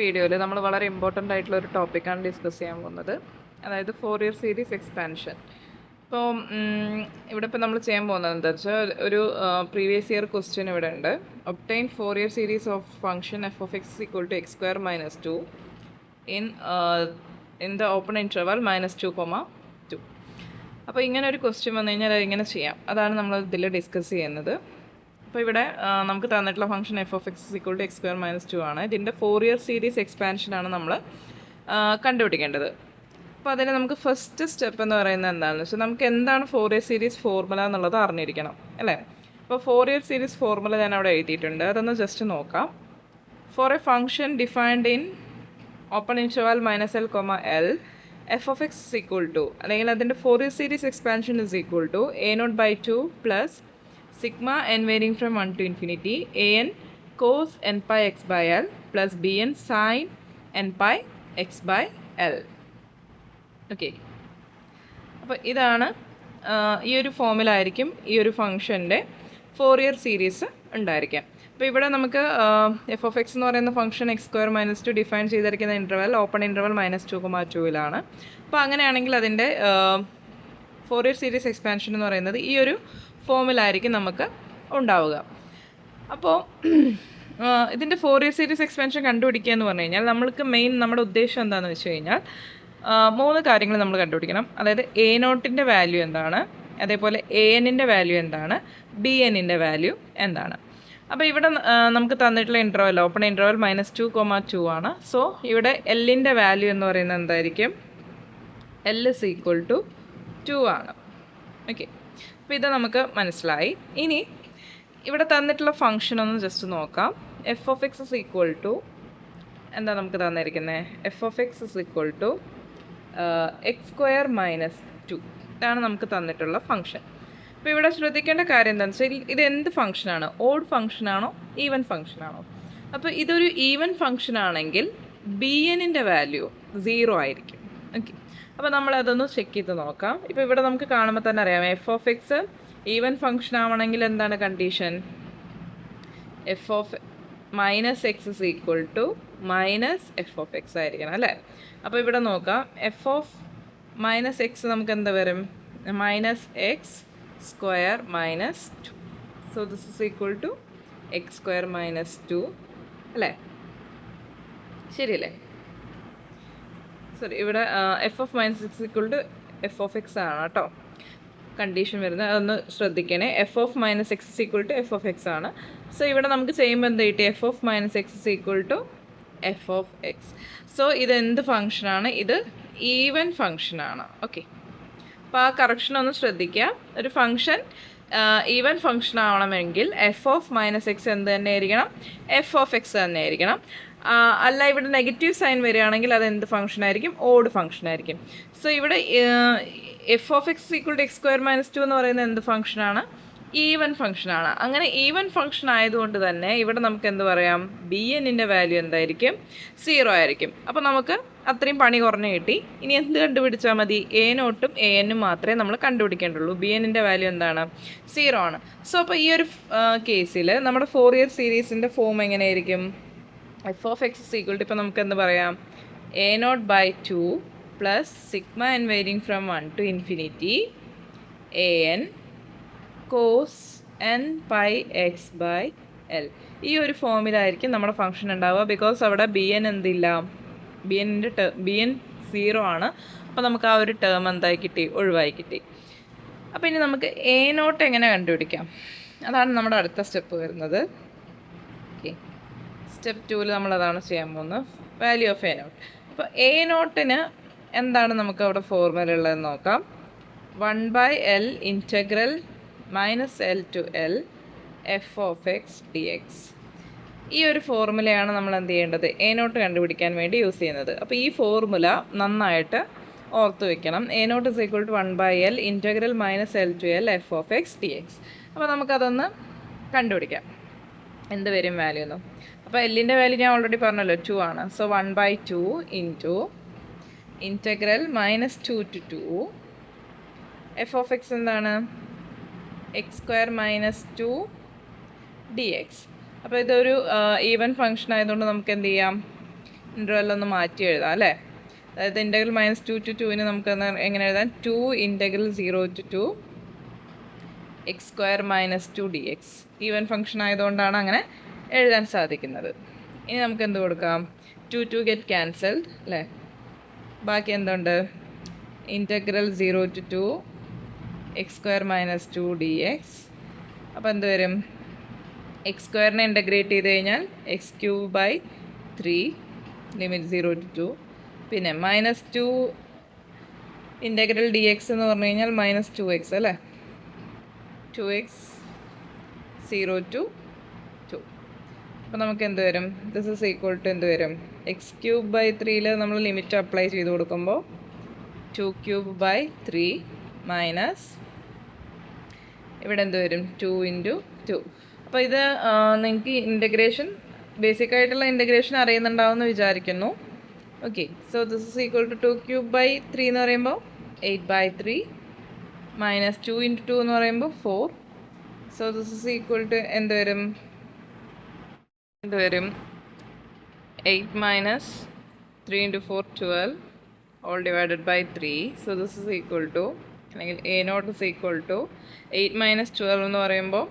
വീഡിയോയിൽ നമ്മൾ വളരെ ഇമ്പോർട്ടൻ്റ് ആയിട്ടുള്ള ഒരു ടോപ്പിക്കാണ് ഡിസ്കസ് ചെയ്യാൻ പോകുന്നത്, അതായത് ഫോറിയർ സീരീസ് എക്സ്പാൻഷൻ. ഇപ്പോൾ ഇവിടെ ഇപ്പോൾ നമ്മൾ ചെയ്യാൻ പോകുന്നത് എന്താ വെച്ചാൽ ഒരു പ്രീവിയസ് ഇയർ ക്വസ്റ്റ്യൻ ഇവിടെ ഉണ്ട്. Obtain Fourier series of function F of X equal to X square minus 2 in the open interval -2,2. അപ്പോൾ ഇങ്ങനെ ഒരു ക്വസ്റ്റ്യൻ വന്നു കഴിഞ്ഞാൽ അത് ഇങ്ങനെ ചെയ്യാം, അതാണ് നമ്മൾ ഇതിൽ ഡിസ്കസ് ചെയ്യുന്നത്. അപ്പോൾ ഇവിടെ നമുക്ക് തന്നിട്ടുള്ള function F of X equal to X square minus 2 ആണ്. ഇതിൻ്റെ ഫോറിയർ സീരീസ് എക്സ്പാൻഷനാണ് നമ്മൾ കണ്ടുപിടിക്കേണ്ടത്. അപ്പോൾ അതിന് നമുക്ക് ഫസ്റ്റ് സ്റ്റെപ്പ് എന്ന് പറയുന്നത് എന്താണെന്ന് വെച്ചാൽ നമുക്ക് എന്താണ് ഫോറിയർ സീരീസ് ഫോർമുല എന്നുള്ളത് അറിഞ്ഞിരിക്കണം, അല്ലേ? അപ്പോൾ ഫോറിയർ സീരീസ് ഫോർമുല ഞാൻ അവിടെ എഴുതിയിട്ടുണ്ട്, അതൊന്ന് ജസ്റ്റ് നോക്കാം. For a function defined in open interval -L, F of X is equal to, അല്ലെങ്കിൽ അതിൻ്റെ Fourier series expansion is equal to a0/2 plus sigma n varying from 1 to infinity an cos n pi x by l plus bn sin n pi x by l. Okay, അപ്പോൾ ഇതാണ് ഈ ഒരു ഫോമിലായിരിക്കും ഈ ഒരു ഫംഗ്ഷൻ്റെ Fourier series ഉണ്ടായിരിക്കാം. അപ്പോൾ ഇവിടെ നമുക്ക് എഫ് ഓഫ് എക്സ് എന്ന് പറയുന്ന function X square minus 2 define ചെയ്തിരിക്കുന്ന ഇൻ്റർവൽ ഓപ്പൺ ഇൻ്റർവൽ -2,2 അപ്പോൾ അങ്ങനെയാണെങ്കിൽ അതിൻ്റെ ഫോറിയർ സീരീസ് എക്സ്പാൻഷൻ എന്ന് പറയുന്നത് ഈ ഒരു ഫോമിലായിരിക്കും നമുക്ക് ഉണ്ടാവുക. അപ്പോൾ ഇതിൻ്റെ ഫോറിയർ സീരീസ് എക്സ്പാൻഷൻ കണ്ടുപിടിക്കുക എന്ന് പറഞ്ഞു കഴിഞ്ഞാൽ നമ്മൾക്ക് മെയിൻ നമ്മുടെ ഉദ്ദേശം എന്താണെന്ന് വെച്ച് കഴിഞ്ഞാൽ 3 കാര്യങ്ങൾ നമ്മൾ കണ്ടുപിടിക്കണം. അതായത് a0ൻ്റെ വാല്യൂ എന്താണ്, അതേപോലെ an-ൻ്റെ വാല്യൂ എന്താണ്, bn-ൻ്റെ വാല്യൂ എന്താണ്. അപ്പോൾ ഇവിടെ നമുക്ക് തന്നിട്ടുള്ള ഇൻ്റർവൽ ഓപ്പൺ ഇൻ്റർവൽ -2,2 ആണ്. സോ ഇവിടെ l-ൻ്റെ വാല്യൂ എന്ന് പറയുന്നത് എന്തായിരിക്കും, l is equal to 2 ആണ്. ഓക്കെ, അപ്പോൾ ഇത് നമുക്ക് മനസ്സിലായി. ഇനി ഇവിടെ തന്നിട്ടുള്ള ഫംഗ്ഷൻ ഒന്ന് ജസ്റ്റ് നോക്കാം. F of X is equal to എന്താ നമുക്ക് തന്നിരിക്കുന്നത്, F of X is equal to X square minus 2 ഇതാണ് നമുക്ക് തന്നിട്ടുള്ള ഫംഗ്ഷൻ. അപ്പോൾ ഇവിടെ ശ്രദ്ധിക്കേണ്ട കാര്യം എന്താണെന്ന് വെച്ചാൽ ഇത് എന്ത് ഫംഗ്ഷനാണ്, ഓഡ് ഫംഗ്ഷനാണോ ഈവൻ ഫംഗ്ഷനാണോ? അപ്പോൾ ഇതൊരു ഈവൻ ഫംഗ്ഷൻ ആണെങ്കിൽ bn-ൻ്റെ വാല്യൂ 0 ആയിരിക്കും. ഓക്കെ, അപ്പോൾ നമ്മളതൊന്ന് ചെക്ക് ചെയ്ത് നോക്കാം. ഇപ്പോൾ ഇവിടെ നമുക്ക് കാണുമ്പോൾ തന്നെ അറിയാം F of X even function ആവണമെങ്കിൽ എന്താണ് condition, F of minus X is equal to minus F of X ആയിരിക്കണം, അല്ലേ? അപ്പോൾ ഇവിടെ നോക്കാം, എഫ് ഓഫ് മൈനസ് എക്സ് നമുക്ക് എന്താ വരും, minus X square minus 2. So this is equal to X square minus 2, അല്ലേ? ശരിയല്ലേ? സോറി, ഇവിടെ F of minus X equal to F of X ആണ് കേട്ടോ കണ്ടീഷൻ വരുന്നത്, അതൊന്ന് ശ്രദ്ധിക്കണേ. F of minus X is equal to F of X ആണ്. So ഇവിടെ നമുക്ക് ചെയ്യുമ്പോൾ എന്ത് കിട്ടി, F of minus X is equal to F of X. So ഇത് എന്ത് ഫംഗ്ഷനാണ്, ഇത് ഈവൻ ഫംഗ്ഷനാണ്. ഓക്കെ, അപ്പോൾ ആ കറക്ഷൻ ഒന്ന് ശ്രദ്ധിക്കുക. ഒരു ഫംഗ്ഷൻ ഈവൻ ഫംഗ്ഷൻ ആവണമെങ്കിൽ എഫ് ഓഫ് മൈനസ് എക്സ് എന്ത് തന്നെ ആയിരിക്കണം, എഫ് ഓഫ് എക്സ് തന്നെ ആയിരിക്കണം. അല്ല ഇവിടെ നെഗറ്റീവ് സൈൻ വരികയാണെങ്കിൽ അത് എന്ത് ഫംഗ്ഷൻ ആയിരിക്കും, ഓഡ് ഫംഗ്ഷൻ ആയിരിക്കും. സോ ഇവിടെ F of X equal to X square minus 2 എന്ന് പറയുന്നത് എന്ത് ഫംഗ്ഷനാണ്, ഈവൻ ഫംഗ്ഷനാണ്. അങ്ങനെ ഈവൻ ഫംഗ്ഷൻ ആയതുകൊണ്ട് തന്നെ ഇവിടെ നമുക്ക് എന്ത് പറയാം, bn-ൻ്റെ വാല്യൂ എന്തായിരിക്കും, 0 ആയിരിക്കും. അപ്പോൾ നമുക്ക് അത്രയും പണി കുറഞ്ഞ് കിട്ടി. ഇനി എന്ത് കണ്ടുപിടിച്ചാൽ മതി, a0ഉം an-ഉം മാത്രമേ നമ്മൾ കണ്ടുപിടിക്കേണ്ടുള്ളൂ. bn-ൻ്റെ വാല്യൂ എന്താണ്, 0 ആണ്. സോ അപ്പോൾ ഈ ഒരു കേസിൽ നമ്മുടെ ഫോറിയർ സീരീസിൻ്റെ ഫോം എങ്ങനെയായിരിക്കും, F of X is equal to, ഇപ്പോൾ നമുക്ക് എന്ത് പറയാം, a0/2 plus sigma n varying from 1 to infinity an cos n pi x by l. ഈ ഒരു ഫോമിലായിരിക്കും നമ്മുടെ ഫംഗ്ഷൻ ഉണ്ടാവുക. ബിക്കോസ് അവിടെ bn എന്തില്ല, bn 0 ആണ്. അപ്പോൾ നമുക്ക് ആ ഒരു ടേം എന്തായി കിട്ടി, ഒഴിവായി കിട്ടി. അപ്പോൾ ഇനി നമുക്ക് a0 എങ്ങനെ കണ്ടുപിടിക്കാം, അതാണ് നമ്മുടെ അടുത്ത സ്റ്റെപ്പ് വരുന്നത്. ഓക്കെ, സ്റ്റെപ്പ് 2ൽ നമ്മളതാണ് ചെയ്യാൻ പോകുന്നത്, വാല്യൂ ഓഫ് a0. അപ്പോൾ a0-ന് എന്താണ് നമുക്ക് അവിടെ ഫോർമുല ഉള്ളതെന്ന് നോക്കാം. 1/L integral -L to L F of X D X. ഈ ഒരു ഫോർമുലയാണ് നമ്മൾ എന്ത് ചെയ്യേണ്ടത്, a0 കണ്ടുപിടിക്കാൻ വേണ്ടി യൂസ് ചെയ്യുന്നത്. അപ്പോൾ ഈ ഫോർമുല നന്നായിട്ട് ഓർത്ത് വെക്കണം. a0 is equal to 1/L integral -L to L F of X D X. അപ്പോൾ നമുക്കതൊന്ന് കണ്ടുപിടിക്കാം, എന്ത് വരും വാല്യൂ എന്ന്. അപ്പോൾ എല്ലിൻ്റെ വാല്യൂ ഞാൻ ഓൾറെഡി പറഞ്ഞല്ലോ, 2 ആണ്. So 1/2 into integral -2 to 2 F of X എന്താണ്, X square minus 2 D X. അപ്പോൾ ഇതൊരു ഈവൻ ഫംഗ്ഷൻ ആയതുകൊണ്ട് നമുക്ക് എന്ത് ചെയ്യാം, ഇൻ്റർവെല്ലൊന്ന് മാറ്റി എഴുതാം അല്ലേ. അതായത് ഇൻ്റഗ്രൽ -2 to 2 നമുക്ക് എങ്ങനെ എഴുതാം? 2 integral 0 to 2 x² - 2 dx. Even function ആയതുകൊണ്ടാണ് അങ്ങനെ എഴുതാൻ സാധിക്കുന്നത്. ഇനി നമുക്ക് എന്ത് കൊടുക്കാം? 2 ഗെറ്റ് ക്യാൻസൽഡ് അല്ലേ. ബാക്കി എന്തുണ്ട്? Integral 0 to 2 x² - 2 dx. അപ്പോൾ എന്ത് വരും? x² ഇൻ്റഗ്രേറ്റ് ചെയ്ത് കഴിഞ്ഞാൽ x³/3 ലിമിറ്റ് 0 to 2. പിന്നെ -2 ഇൻ്റഗ്രൽ dx എന്ന് പറഞ്ഞു കഴിഞ്ഞാൽ -2x അല്ലേ. 2x 0 to 2. അപ്പോൾ നമുക്ക് എന്ത് വരും? ദിസ് ഈസ് ഈക്വൽ ടു എന്ത് വരും? x³/3 നമ്മൾ ലിമിറ്റ് അപ്ലൈ ചെയ്ത് കൊടുക്കുമ്പോൾ 2³/3 മൈനസ് ഇവിടെ എന്ത് വരും? 2 × 2. അപ്പോൾ ഇത് നിങ്ങൾക്ക് ഇൻ്റഗ്രേഷൻ ബേസിക് ആയിട്ടുള്ള ഇൻ്റഗ്രേഷൻ അറിയുന്നുണ്ടാവുമെന്ന് വിചാരിക്കുന്നു. Okay, so this is equal to 2³/3 എന്ന് പറയുമ്പോൾ 8/3 മൈനസ് 2 × 2 എന്ന് പറയുമ്പോൾ 4. So this is equal to എന്ത് വരും? 8 minus 3 × 4 12 all divided by 3. So this is equal to അല്ലെങ്കിൽ a0 is equal to 8 minus 12 എന്ന് പറയുമ്പോൾ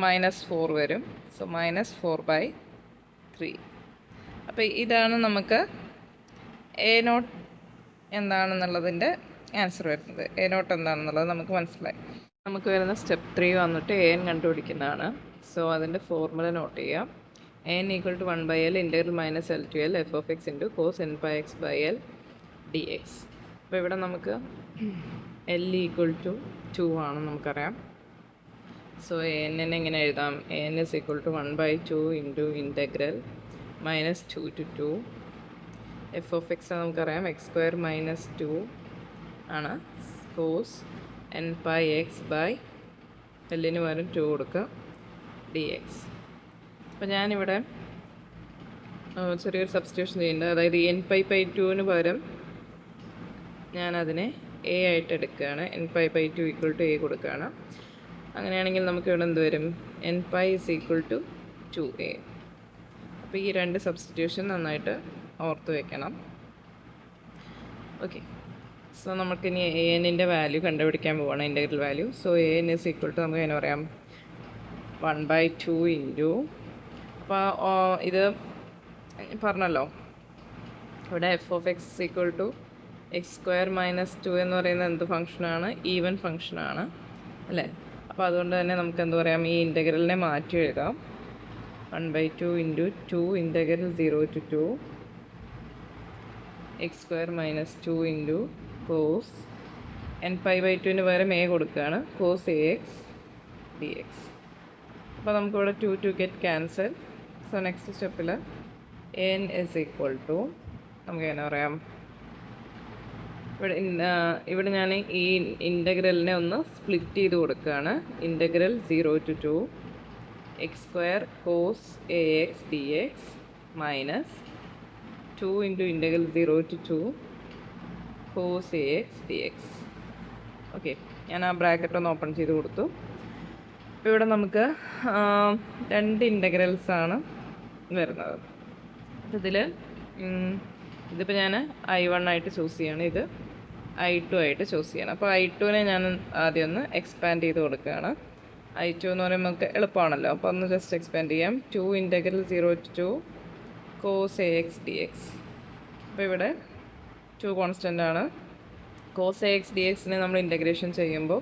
-4 വരും. സോ -4/3. അപ്പോൾ ഇതാണ് നമുക്ക് a0 എന്താണെന്നുള്ളതിൻ്റെ ആൻസർ വരുന്നത്. a0 എന്താണെന്നുള്ളത് നമുക്ക് മനസ്സിലായി. നമുക്ക് വരുന്ന സ്റ്റെപ്പ് 3 വന്നിട്ട് an കണ്ടുപിടിക്കുന്നതാണ്. സോ അതിൻ്റെ ഫോർമുല നോട്ട് ചെയ്യാം. an equal to 1/L integral -L to L f of x into cos nπx/L dx. അപ്പോൾ ഇവിടെ നമുക്ക് L equal to 2 ആണ് നമുക്കറിയാം. സോ an എങ്ങനെ എഴുതാം? an is equal to 1/2 into integral -2 to 2 f of x നമുക്കറിയാം x² - 2 ആണ് cos nπx/L പകരം 2 കൊടുക്കുക dx. അപ്പോൾ ഞാനിവിടെ ചെറിയൊരു സബ്സ്റ്റിറ്റ്യൂഷൻ ചെയ്യുന്നുണ്ട്. അതായത് nπ/2 പകരം ഞാനതിനെ a ആയിട്ട് എടുക്കുകയാണ്. nπ/2 = a കൊടുക്കുകയാണ്. അങ്ങനെയാണെങ്കിൽ നമുക്ക് ഇവിടെ എന്ത് വരും? nπ is equal to 2a. അപ്പോൾ ഈ രണ്ട് സബ്സ്റ്റിറ്റ്യൂഷൻ നന്നായിട്ട് ഓർത്ത് വയ്ക്കണം. ഓക്കെ, സോ നമുക്കിനി an-ൻ്റെ വാല്യൂ കണ്ടുപിടിക്കാൻ പോവുകയാണ്, integral value. So an is equal to നമുക്ക് എങ്ങനെ പറയാം? 1/2 ഇൻറ്റു, അപ്പോൾ ഇത് പറഞ്ഞല്ലോ ഇവിടെ f of x is equal to x² - 2 എന്ന് പറയുന്നത് എന്ത് ഫംഗ്ഷനാണ്? ഈവൻ ഫംഗ്ഷനാണ് അല്ലേ. അപ്പോൾ അതുകൊണ്ട് തന്നെ നമുക്ക് എന്ത് പറയാം? ഈ ഇൻ്റഗ്രലിനെ മാറ്റി എഴുതാം. 1/2 into 2 integral 0 to 2 x² - 2 into cos nπ/2 പകരം a കൊടുക്കുകയാണ് cos ax dx. അപ്പോൾ നമുക്കിവിടെ 2 ഗെറ്റ് ക്യാൻസൽ. സോ നെക്സ്റ്റ് സ്റ്റെപ്പിൽ an is equal to നമുക്ക് എങ്ങനെ പറയാം? ഇവിടെ ഞാൻ ഈ ഇൻ്റഗ്രലിനെ ഒന്ന് സ്പ്ലിറ്റ് ചെയ്ത് കൊടുക്കുകയാണ്. Integral 0 to 2 x² cos ax dx minus 2 into integral 0 to 2 cos ax dx. Okay, ഞാൻ ആ ബ്രാക്കറ്റ് ഒന്ന് ഓപ്പൺ ചെയ്ത് കൊടുത്തു. അപ്പോൾ ഇവിടെ നമുക്ക് രണ്ട് ഇൻ്റഗ്രൽസാണ് വരുന്നത്. ഇതിപ്പോൾ ഞാൻ I1 ആയിട്ട് ചൂസ് ചെയ്യണം, ഇത് I2 ആയിട്ട് ചൂസ് ചെയ്യണം. അപ്പോൾ I2നെ ഞാൻ ആദ്യം ഒന്ന് എക്സ്പാൻഡ് ചെയ്ത് കൊടുക്കുകയാണ്. I2 എന്ന് പറയുമ്പോൾ നമുക്ക് എളുപ്പമാണല്ലോ. അപ്പോൾ ഒന്ന് ജസ്റ്റ് എക്സ്പാൻഡ് ചെയ്യാം. 2 integral 0 to 2 cos ax dx. അപ്പോൾ ഇവിടെ 2 കോൺസ്റ്റൻ്റ് ആണ്. cos ax dxനെ നമ്മൾ ഇൻ്റഗ്രേഷൻ ചെയ്യുമ്പോൾ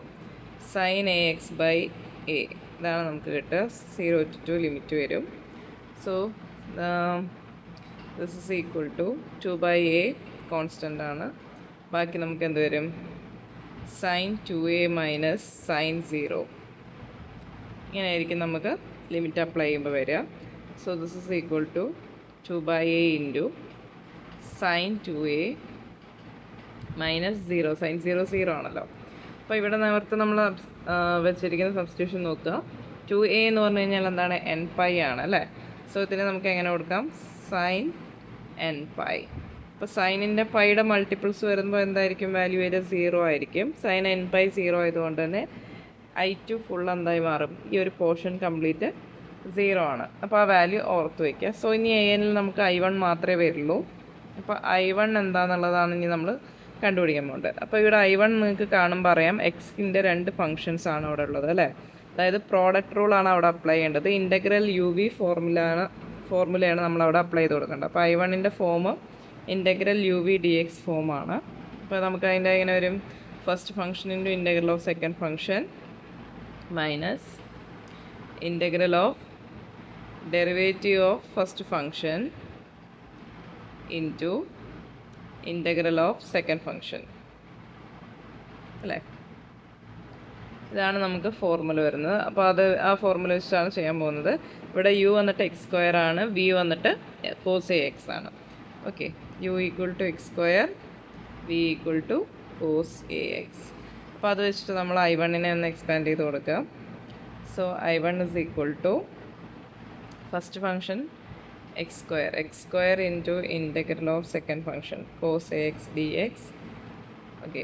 sin ax/a ഇതാണ് നമുക്ക് കിട്ടുക. 0 to 2 ലിമിറ്റ് വരും. So this is equal to 2/a constant ആണ്. ബാക്കി നമുക്ക് എന്ത് വരും? sin 2a മൈനസ് sin 0 ഇങ്ങനെയായിരിക്കും നമുക്ക് ലിമിറ്റ് അപ്ലൈ ചെയ്യുമ്പോൾ വരിക. So this is equal to 2/a into sin 2a minus 0. sin 0 0 ആണല്ലോ. അപ്പോൾ ഇവിടെ നേരത്തെ നമ്മൾ വെച്ചിരിക്കുന്ന സബ്സ്റ്റിറ്റ്യൂഷൻ നോക്കുക. 2a എന്ന് പറഞ്ഞു കഴിഞ്ഞാൽ എന്താണ്? nπ ആണ് അല്ലേ. സോ ഇതിന് നമുക്ക് എങ്ങനെ കൊടുക്കാം? sin nπ. അപ്പോൾ സൈനിൻ്റെ പൈയുടെ മൾട്ടിപ്പിൾസ് വരുമ്പോൾ എന്തായിരിക്കും വാല്യൂ വരിക? 0 ആയിരിക്കും. sin nπ 0 ആയതുകൊണ്ട് തന്നെ I2 ഫുൾ എന്തായി മാറും? ഈ ഒരു പോർഷൻ കംപ്ലീറ്റ് 0 ആണ്. അപ്പോൾ ആ വാല്യൂ ഓർത്ത് വയ്ക്കുക. സോ ഇനി an-ൽ നമുക്ക് I1 മാത്രമേ വരുള്ളൂ. അപ്പോൾ I1 എന്താണെന്നുള്ളതാണ് ഇനി നമ്മൾ കണ്ടുപിടിക്കാൻ പോകുന്നത്. അപ്പോൾ ഇവിടെ I1 നിങ്ങൾക്ക് കാണുമ്പോൾ അറിയാം എക്സിൻ്റെ 2 ഫങ്ഷൻസ് ആണ് അവിടെ ഉള്ളത് അല്ലേ. അതായത് പ്രോഡക്റ്റ് റൂളാണ് അവിടെ അപ്ലൈ ചെയ്യേണ്ടത്. ഇൻ്റഗ്രൽ UV ഫോർമുലയാണ് നമ്മൾ അവിടെ അപ്ലൈ ചെയ്ത് കൊടുക്കേണ്ടത്. അപ്പോൾ I1ൻ്റെ ഫോം ഇൻ്റഗ്രൽ UV dx ഫോമാണ്. അപ്പോൾ നമുക്ക് അതിൻ്റെ ഇങ്ങനെ വരും first function into integral of second function minus integral of derivative of first function into integral of second function അല്ലേ. ഇതാണ് നമുക്ക് ഫോർമുല വരുന്നത്. അപ്പോൾ ആ ഫോർമുല വെച്ചിട്ടാണ് ചെയ്യാൻ പോകുന്നത്. ഇവിടെ u വന്നിട്ട് x² ആണ്, v വന്നിട്ട് cos ax ആണ്. Okay, u = x², v = cos ax. അപ്പോൾ അത് വെച്ചിട്ട് നമ്മൾ I1നെ ഒന്ന് എക്സ്പാൻഡ് ചെയ്ത് കൊടുക്കാം. So I1 = first function x² into integral of second function cos ax dx. Okay,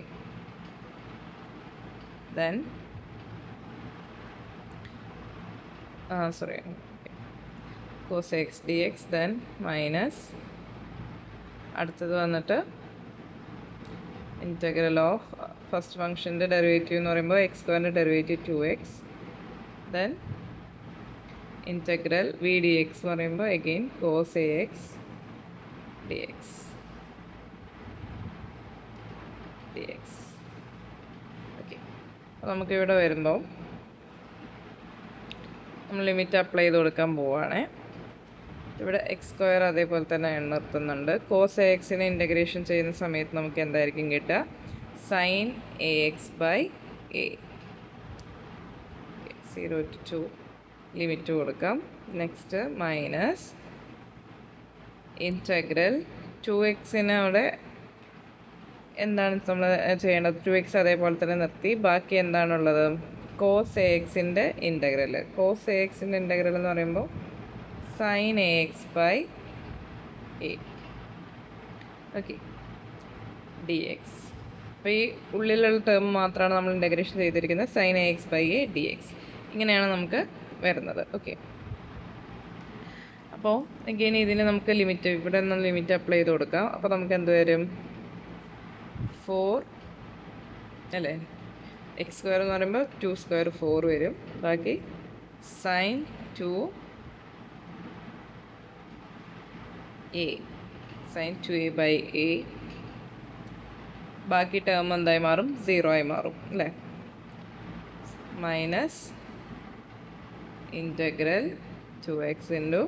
then cos ax dx, then minus അടുത്തത് വന്നിട്ട് ഇൻ്റഗ്രൽ ഓഫ് ഫസ്റ്റ് ഫംഗ്ഷൻ്റെ ഡെറിവേറ്റീവ് എന്ന് പറയുമ്പോൾ x²ൻ്റെ ഡെറിവേറ്റീവ് 2x, then ഇൻ്റഗ്രൽ v dx എന്ന് പറയുമ്പോൾ again cos ax dx. Okay, അപ്പോൾ നമുക്കിവിടെ വരുമ്പോൾ നമ്മൾ ലിമിറ്റ് അപ്ലൈ ചെയ്ത് കൊടുക്കാൻ പോവുകയാണ്. ഇവിടെ x² അതേപോലെ തന്നെ നിർത്തുന്നുണ്ട്. cos ax-നെ ഇൻ്റഗ്രേഷൻ ചെയ്യുന്ന സമയത്ത് നമുക്ക് എന്തായിരിക്കും കിട്ടുക? sin ax/a. 0 to 2 ലിമിറ്റ് കൊടുക്കാം. നെക്സ്റ്റ് മൈനസ് ഇൻ്റഗ്രൽ 2x-ന് അവിടെ എന്താണ് നമ്മൾ ചെയ്യേണ്ടത്? 2x അതേപോലെ തന്നെ നിർത്തി. ബാക്കി എന്താണുള്ളത്? cos ax-ൻ്റെ ഇൻ്റഗ്രൽ. cos ax-ൻ്റെ ഇൻ്റഗ്രൽ എന്ന് പറയുമ്പോൾ sin ax/a. Okay, dx. അപ്പോൾ ഈ ഉള്ളിലുള്ള ടേം മാത്രമാണ് നമ്മൾ ഇൻ്റഗ്രേഷൻ ചെയ്തിരിക്കുന്നത്. sin ax/a dx. ഇങ്ങനെയാണ് നമുക്ക് വരുന്നത്. ഓക്കെ, അപ്പോൾ അഗെയിൻ ഇതിന് നമുക്ക് ലിമിറ്റ് ഇവിടെ നിന്ന് ലിമിറ്റ് അപ്ലൈ ചെയ്ത് കൊടുക്കാം. അപ്പോൾ നമുക്ക് എന്ത് വരും? 4 അല്ലേ, x² എന്ന് പറയുമ്പോൾ 2² 4 വരും. ബാക്കി sin 2a. ബാക്കി ടേം എന്തായി മാറും? 0 ആയി മാറും അല്ലേ. Minus integral 2x into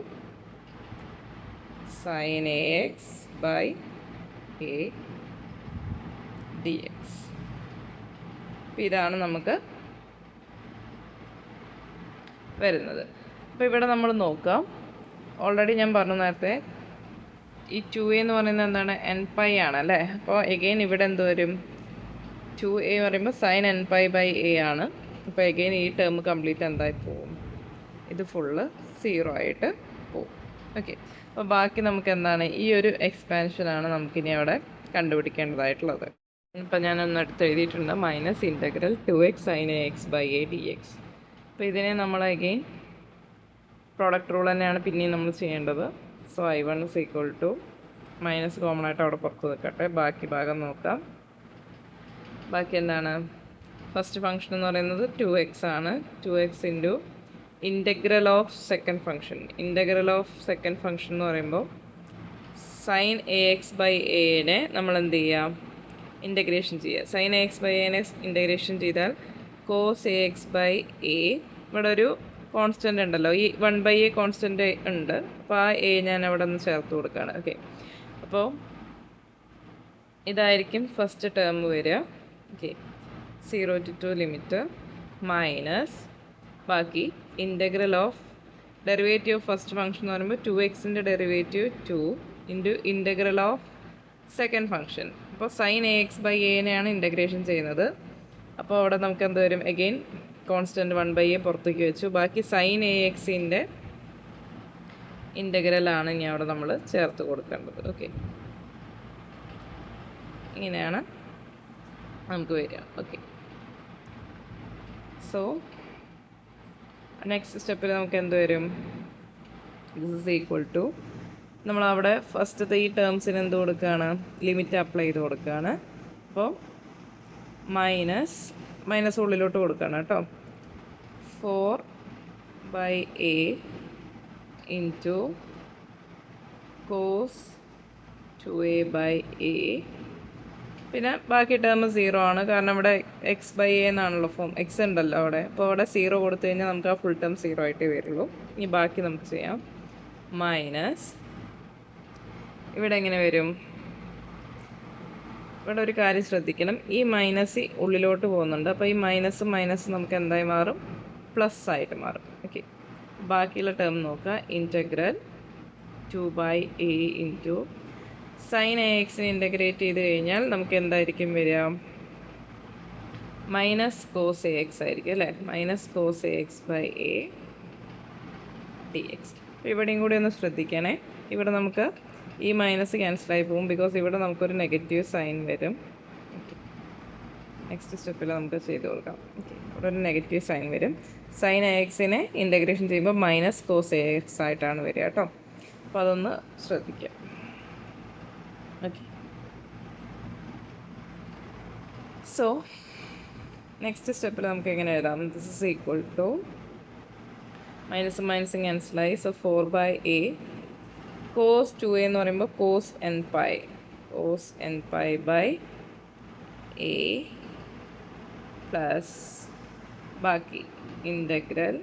sin ax/a dx. ഇതാണ് നമുക്ക് വരുന്നത്. അപ്പോൾ ഇവിടെ നമ്മൾ നോക്കാം. ഓൾറെഡി ഞാൻ പറഞ്ഞു നേരത്തെ ഈ 2a എന്ന് പറയുന്നത് എന്താണ്? nπ ആണ് അല്ലേ. അപ്പോൾ എഗെയിൻ ഇവിടെ എന്ത് വരും? 2a എന്ന് പറയുമ്പോൾ sin nπ/a ആണ്. അപ്പോൾ എഗെയിൻ ഈ ടേം കംപ്ലീറ്റ് എന്തായി പോവും? ഇത് ഫുള്ള് 0 ആയിട്ട് പോവും. ഓക്കെ, അപ്പോൾ ബാക്കി നമുക്ക് എന്താണ്? ഈ ഒരു എക്സ്പാൻഷനാണ് നമുക്കിനി അവിടെ കണ്ടുപിടിക്കേണ്ടതായിട്ടുള്ളത്. ഇപ്പം ഞാനൊന്ന് എടുത്ത് എഴുതിയിട്ടുണ്ട്. Minus integral 2x sin ax/a dx. അപ്പോൾ ഇതിനെ നമ്മൾ അഗെയിൻ പ്രോഡക്റ്റ് റൂൾ തന്നെയാണ് പിന്നെയും നമ്മൾ ചെയ്യേണ്ടത്. സോ I1 = മൈനസ് കോമൺ ആയിട്ട് അവിടെ പുറത്ത് നിൽക്കട്ടെ. ബാക്കി ഭാഗം നോക്കാം. ബാക്കി എന്താണ്? ഫസ്റ്റ് ഫംഗ്ഷൻ എന്ന് പറയുന്നത് 2x ആണ്. 2x into integral of second function. Integral of second function എന്ന് പറയുമ്പോൾ sin ax/a-നെ നമ്മൾ എന്ത് ചെയ്യാം? ഇൻ്റഗ്രേഷൻ ചെയ്യുക. sin ax/a-നെ ഇൻ്റഗ്രേഷൻ ചെയ്താൽ cos ax/a. ഇവിടെ ഒരു കോൺസ്റ്റൻ്റ് ഉണ്ടല്ലോ, ഈ 1/a കോൺസ്റ്റൻ്റ് ഉണ്ട്. അപ്പോൾ ആ a ഞാൻ അവിടെ ഒന്ന് ചേർത്ത് കൊടുക്കുകയാണ്. ഓക്കെ, അപ്പോൾ ഇതായിരിക്കും ഫസ്റ്റ് ടേം വരിക. ഓക്കെ, 0 to 2 ലിമിറ്റ് മൈനസ് ബാക്കി integral of derivative of first function എന്ന് പറയുമ്പോൾ 2x-ൻ്റെ derivative 2 into integral of second function. അപ്പോൾ sin ax/a-നെയാണ് ഇൻ്റഗ്രേഷൻ ചെയ്യുന്നത്. അപ്പോൾ അവിടെ നമുക്ക് എന്ത് വരും? അഗെയിൻ കോൺസ്റ്റൻറ്റ് 1/a പുറത്തേക്ക് വെച്ചു. ബാക്കി sin ax-ൻ്റെ ഇൻ്റഗ്രലാണ് ഇനി അവിടെ നമ്മൾ ചേർത്ത് കൊടുക്കേണ്ടത്. ഓക്കെ, ഇങ്ങനെയാണ് നമുക്ക് വരിക. ഓക്കെ, സോ നെക്സ്റ്റ് സ്റ്റെപ്പിൽ നമുക്ക് എന്ത് വരും? ദിസ് ഈസ് ഈക്വൽ ടു നമ്മളവിടെ ഫസ്റ്റത്തെ ഈ ടേംസിന് എന്ത് കൊടുക്കുകയാണ്, ലിമിറ്റ് അപ്ലൈ ചെയ്ത് കൊടുക്കുകയാണ്. അപ്പോൾ മൈനസ് ഉള്ളിലോട്ട് കൊടുക്കുകയാണ് കേട്ടോ. 4/a into cos 2a/a. പിന്നെ ബാക്കി ടേം 0 ആണ്, കാരണം ഇവിടെ x/a എന്നാണല്ലോ ഫോം, എക്സ് ഉണ്ടല്ലോ അവിടെ. അപ്പോൾ അവിടെ 0 കൊടുത്തു കഴിഞ്ഞാൽ നമുക്ക് ആ ഫുൾ ടേം 0 ആയിട്ടേ വരുള്ളൂ. ഇനി ബാക്കി നമുക്ക് ചെയ്യാം. മൈനസ് ഇവിടെ എങ്ങനെ വരും, ഇവിടെ ഒരു കാര്യം ശ്രദ്ധിക്കണം, ഈ മൈനസ് ഉള്ളിലോട്ട് പോകുന്നുണ്ട്. അപ്പോൾ ഈ മൈനസ് നമുക്ക് എന്തായി മാറും, പ്ലസ് ആയിട്ട് മാറും. ഓക്കെ, ബാക്കിയുള്ള ടേം നോക്കുക. ഇൻറ്റഗ്രൽ 2/a ഇൻറ്റു സൈൻ ax-നെ ഇൻ്റഗ്രേറ്റ് ചെയ്ത് കഴിഞ്ഞാൽ നമുക്ക് എന്തായിരിക്കും വരിക, മൈനസ് കോസ് ax ആയിരിക്കും അല്ലേ. Minus cos ax/a dx. അപ്പോൾ ഇവിടെയും കൂടി ഒന്ന് ശ്രദ്ധിക്കണേ. ഇവിടെ നമുക്ക് ഈ മൈനസ് ക്യാൻസലായി പോകും, ബിക്കോസ് ഇവിടെ നമുക്കൊരു നെഗറ്റീവ് സൈൻ വരും. നെക്സ്റ്റ് സ്റ്റെപ്പിൽ നമുക്ക് ചെയ്ത് കൊടുക്കാം. ഓക്കെ, ഇവിടെ ഒരു നെഗറ്റീവ് സൈൻ വരും. സൈൻ ax-നെ ഇൻ്റഗ്രേഷൻ ചെയ്യുമ്പോൾ മൈനസ് കോസ് ax ആയിട്ടാണ് വരിക കേട്ടോ. അപ്പോൾ അതൊന്ന് ശ്രദ്ധിക്കാം. ഓക്കെ, സോ നെക്സ്റ്റ് സ്റ്റെപ്പിൽ നമുക്ക് എങ്ങനെ എഴുതാം, this is equal to minus ക്യാൻസലായി. സോ 4/a cos 2a എന്ന് പറയുമ്പോൾ cos nπ/a പ്ലസ് ബാക്കി ഇൻ്റഗ്രൽ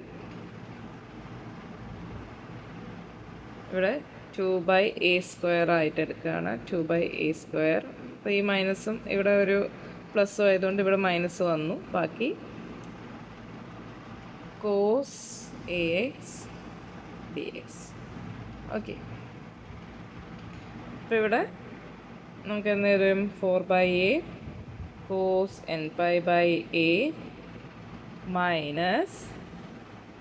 ഇവിടെ 2/a² ആയിട്ട് എടുക്കുകയാണ്. 2/a². അപ്പോൾ ഈ മൈനസും ഇവിടെ ഒരു പ്ലസ്സും ആയതുകൊണ്ട് ഇവിടെ മൈനസ് വന്നു. ബാക്കി cos ax dx. ഓക്കെ, അപ്പോൾ ഇവിടെ നമുക്ക് എന്ത് വരും, 4/a cos nπ/a minus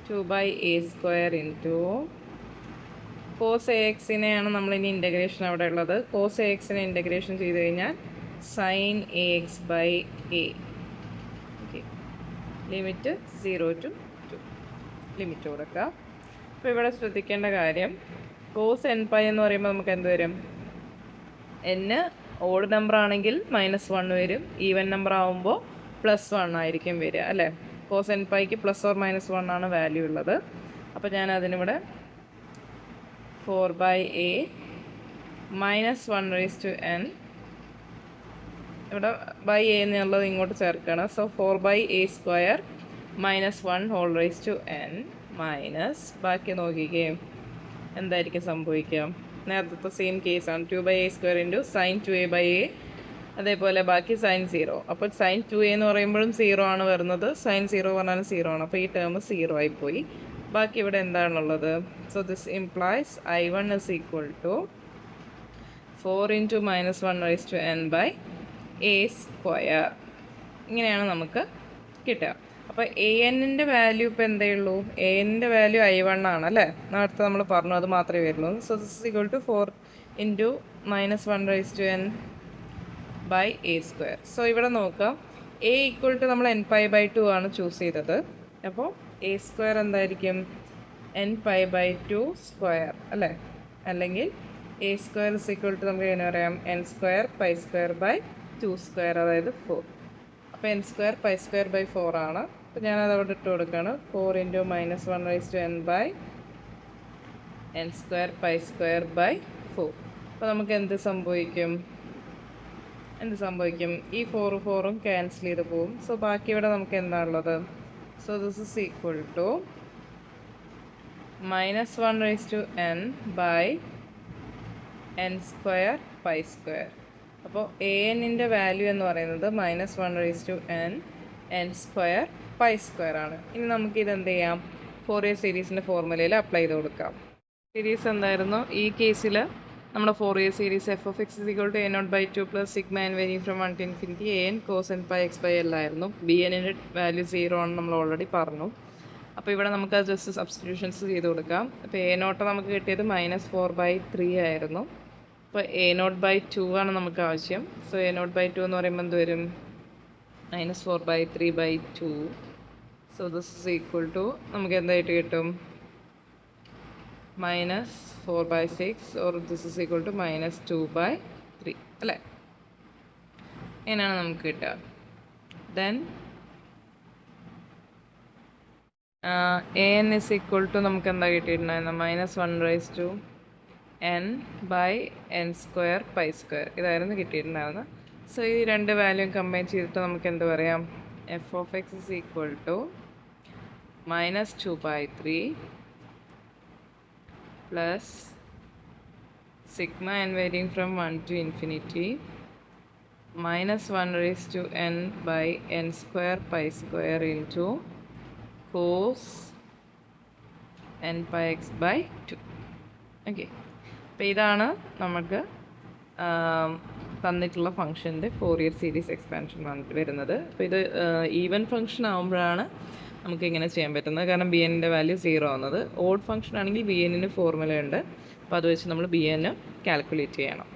2/a² into cos ax-നെയാണ് നമ്മളിനി ഇൻ്റഗ്രേഷൻ അവിടെ ഉള്ളത്. കോസ് ax-നെ ഇൻ്റഗ്രേഷൻ ചെയ്ത് കഴിഞ്ഞാൽ sine ax/a. Okay, limit 0 to 2 limit കൊടുക്കുക. അപ്പോൾ ഇവിടെ ശ്രദ്ധിക്കേണ്ട കാര്യം, കോസ് nπ എന്ന് പറയുമ്പോൾ നമുക്ക് എന്ത് വരും, n ഓഡ് നമ്പർ ആണെങ്കിൽ -1 വരും, ഈവൻ നമ്പർ ആകുമ്പോൾ +1 ആയിരിക്കും വരിക അല്ലേ. കോസ് nπക്ക് +or-1 ആണ് വാല്യൂ ഉള്ളത്. അപ്പോൾ ഞാൻ അതിനിവിടെ 4/a -1/n ഇവിടെ ബൈ a എന്നുള്ളത് ഇങ്ങോട്ട് ചേർക്കണം. സോ 4/a² -1/n മൈനസ് ബാക്കി നോക്കിക്കേ എന്തായിരിക്കും സംഭവിക്കുക, നേരത്തെ സെയിം കേസാണ്. 2/a² ഇൻറ്റു സൈൻ 2a/a, അതേപോലെ ബാക്കി സൈൻ 0. അപ്പോൾ സൈൻ 2a എന്ന് പറയുമ്പോഴും 0 ആണ് വരുന്നത്, സൈൻ 0 പറഞ്ഞാലും 0 ആണ്. അപ്പോൾ ഈ ടേം 0 ആയിപ്പോയി. ബാക്കി ഇവിടെ എന്താണുള്ളത്, so this implies I1 is equal to 4 into -1/n/a². ഇങ്ങനെയാണ് നമുക്ക് കിട്ടുക. അപ്പോൾ an-ൻ്റെ വാല്യൂ ഇപ്പോൾ എന്തേ ഉള്ളൂ, an-ൻ്റെ വാല്യൂ I1 ആണ് അല്ലേ, നേരത്തെ നമ്മൾ പറഞ്ഞു, അത് മാത്രമേ വരുള്ളൂ. So this is equal to 4 into -1/n/a². So ഇവിടെ നോക്കാം, a ഈക്വൽ ടു നമ്മൾ nπ/2 ആണ് ചൂസ് ചെയ്തത്. അപ്പോൾ a² എന്തായിരിക്കും, nπ/2² അല്ലേ, അല്ലെങ്കിൽ a² ഇസ് ഈക്വൽ ടു നമുക്ക് എങ്ങനെ പറയാം, n² π²/2², അതായത് 4. അപ്പോൾ n² π²/4 ആണ്. അപ്പോൾ ഞാനത് അവിടെ ഇട്ട് കൊടുക്കുകയാണ്. 4 into -1/n/n² π²/4. അപ്പോൾ നമുക്ക് എന്ത് സംഭവിക്കും, ഈ 4ഉം ക്യാൻസൽ ചെയ്ത് പോകും. സോ ബാക്കി ഇവിടെ നമുക്ക് എന്താണുള്ളത്, so this is equal to -1/n/n² π². അപ്പോൾ an-ൻ്റെ വാല്യൂ എന്ന് പറയുന്നത് -1/n/n² π² ആണ്. ഇനി നമുക്കിത് എന്ത് ചെയ്യാം, ഫോറിയർ സീരീസിൻ്റെ ഫോർമുലയിൽ അപ്ലൈ ചെയ്ത് കൊടുക്കാം. സീരീസ് എന്തായിരുന്നു ഈ കേസിൽ, നമ്മുടെ Fourier series f(x) = a0/2 + sigma n varying from 1 to infinity an cos nπx/l ആയിരുന്നു. bn-ൻ്റെ വാല്യൂ 0 ആണെന്ന് നമ്മൾ ഓൾറെഡി പറഞ്ഞു. അപ്പോൾ ഇവിടെ നമുക്ക് ജസ്റ്റ് സബ്സ്റ്റിറ്റ്യൂഷൻസ് ചെയ്ത് കൊടുക്കാം. അപ്പോൾ a0 നമുക്ക് കിട്ടിയത് -4/3 ആയിരുന്നു. അപ്പോൾ a0/2 ആണ് നമുക്ക് ആവശ്യം. സോ a0/2 എന്ന് പറയുമ്പോൾ എന്ത് വരും, -4/3/2. So this is equal to നമുക്ക് എന്തായിട്ട് കിട്ടും, minus 4/6 or this is equal to minus 2/3 അല്ലേ? ഇങ്ങനെയാണ് നമുക്ക് കിട്ടുക. Then an is equal to നമുക്ക് എന്താ കിട്ടിയിട്ടുണ്ടായിരുന്നത്? -1/n/n²π². ഇതായിരുന്നു കിട്ടിയിട്ടുണ്ടായിരുന്നത്. സോ ഈ രണ്ട് വാല്യൂ കമ്പൈൻ ചെയ്തിട്ട് നമുക്ക് എന്ത് പറയാം? f(x) is equal to -2/3 plus sigma n varying from 1 to infinity -1/n/n²π² into cos nπx/2. Okay, അപ്പോൾ ഇതാണ് നമുക്ക് തന്നിട്ടുള്ള ഫംഗ്ഷൻ്റെ ഫോറിയർ സീരീസ് എക്സ്പാൻഷൻ വരുന്നത്. അപ്പോൾ ഇത് ഈവൻ ഫംഗ്ഷൻ ആകുമ്പോഴാണ് നമുക്ക് ഇങ്ങനെ ചെയ്യാൻ പറ്റുന്നത്, കാരണം ബി എന്നിൻ്റെ വാല്യൂ 0 ആവുന്നത്. ഓഡ് ഫംഗ്ഷൻ ആണെങ്കിൽ ബി എന്നിന് ഫോർമുല ഉണ്ട്, അപ്പോൾ അത് വെച്ച് നമ്മൾ ബി എൻ കാൽക്കുലേറ്റ് ചെയ്യണം.